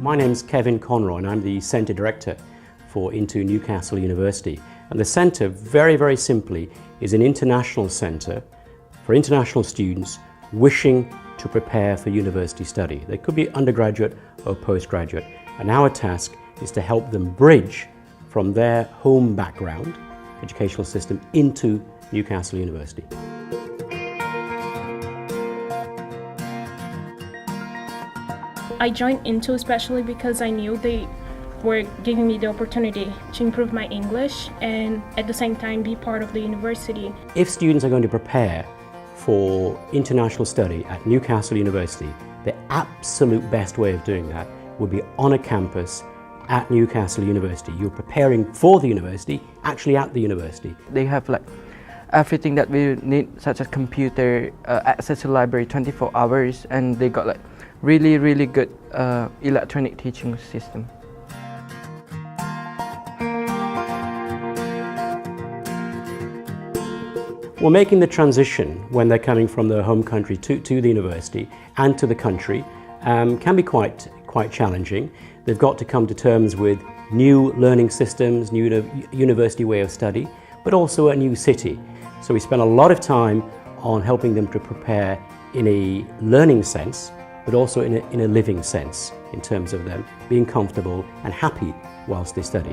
My name's Kevin Conroy and I'm the Centre Director for Into Newcastle University. And the centre, very, very simply, is an international centre for international students wishing to prepare for university study. They could be undergraduate or postgraduate. And our task is to help them bridge from their home background, educational system, into Newcastle University. I joined Into especially because I knew they were giving me the opportunity to improve my English and at the same time be part of the university. If students are going to prepare for international study at Newcastle University, the absolute best way of doing that would be on a campus at Newcastle University. You're preparing for the university, actually at the university. They have like everything that we need, such as computer, access to library 24 hours, and they got like really good electronic teaching system. Well, making the transition when they're coming from their home country to the university and to the country can be quite challenging. They've got to come to terms with new learning systems, new university way of study, but also a new city. So we spend a lot of time on helping them to prepare in a learning sense, but also in a living sense, in terms of them being comfortable and happy whilst they study.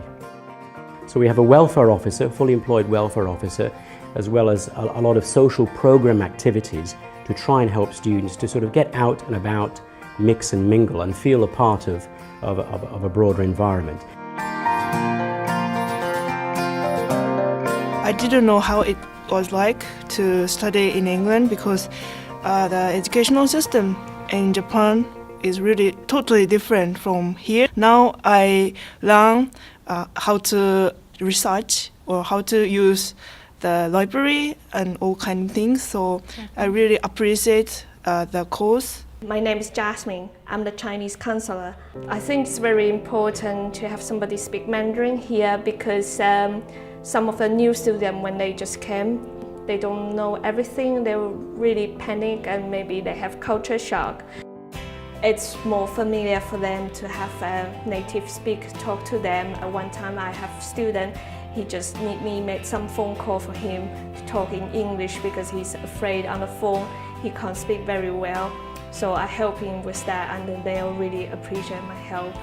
So we have a welfare officer, fully employed welfare officer, as well as a lot of social program activities to try and help students to sort of get out and about, mix and mingle and feel a part of a broader environment. I didn't know how it was like to study in England because the educational system in Japan is really totally different from here. Now I learn how to research or how to use the library and all kind of things, so I really appreciate the course. My name is Jasmine. I'm the Chinese counselor. I think it's very important to have somebody speak Mandarin here because some of the new students, when they just came, they don't know everything, they will really panic and maybe they have culture shock. It's more familiar for them to have a native speaker talk to them. At one time I have a student, he just need me make some phone call for him to talk in English because he's afraid on the phone, he can't speak very well. So I help him with that and then they'll really appreciate my help.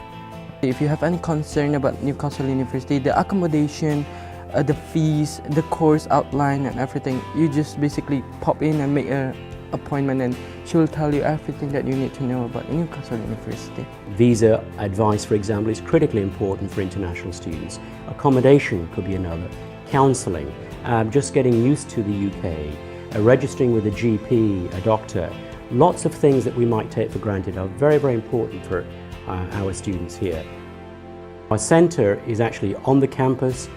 If you have any concern about Newcastle University, the accommodation, the fees, the course outline and everything, you just basically pop in and make an appointment and she will tell you everything that you need to know about Newcastle University. Visa advice, for example, is critically important for international students. Accommodation could be another. Counselling, just getting used to the UK, registering with a GP, a doctor. Lots of things that we might take for granted are very, very important for our students here. Our centre is actually on the campus,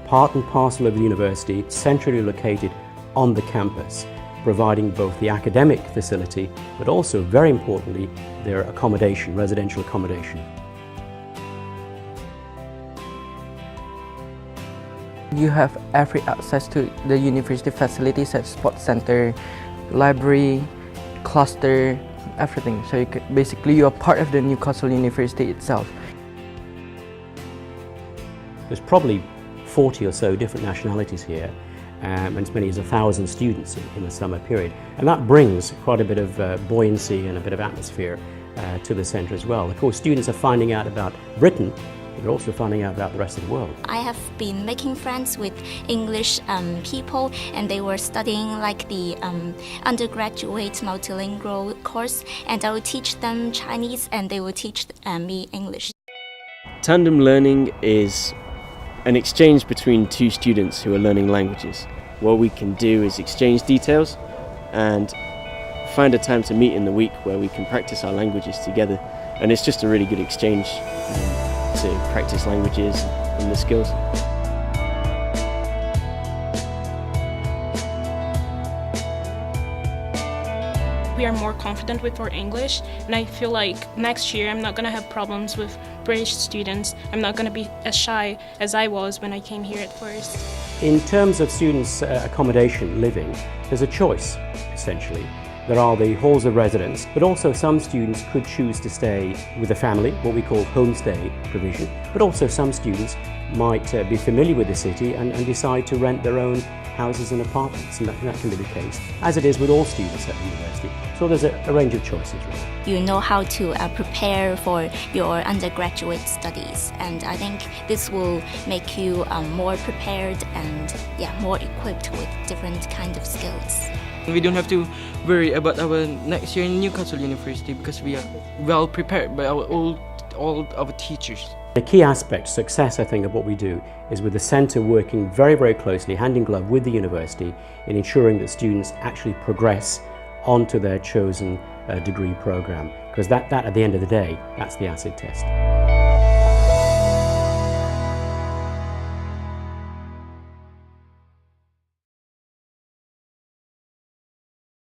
part and parcel of the university, centrally located on the campus, providing both the academic facility, but also, very importantly, their accommodation, residential accommodation. You have every access to the university facilities such as sports center, library, cluster, everything. So basically you are part of the Newcastle University itself. There's probably 40 or so different nationalities here, and as many as 1,000 students in the summer period. And that brings quite a bit of buoyancy and a bit of atmosphere to the centre as well. Of course, students are finding out about Britain, but they're also finding out about the rest of the world. I have been making friends with English people, and they were studying like the undergraduate multilingual course, and I will teach them Chinese and they will teach me English. Tandem learning is an exchange between two students who are learning languages. What we can do is exchange details and find a time to meet in the week where we can practice our languages together, and it's just a really good exchange to practice languages and the skills. We are more confident with our English, and I feel like next year I'm not going to have problems with British students. I'm not going to be as shy as I was when I came here at first. In terms of students' accommodation, living, there's a choice, essentially. There are the halls of residence, but also some students could choose to stay with a family, what we call homestay provision, but also some students might be familiar with the city and decide to rent their own houses and apartments, and that can be the case, as it is with all students at the university. So there's a range of choices, really. You know how to prepare for your undergraduate studies, and I think this will make you more prepared and more equipped with different kind of skills. We don't have to worry about our next year in Newcastle University because we are well prepared by all our teachers. A key aspect, success I think, of what we do is with the centre working very, very closely, hand in glove with the university in ensuring that students actually progress onto their chosen degree programme, because that at the end of the day, that's the acid test.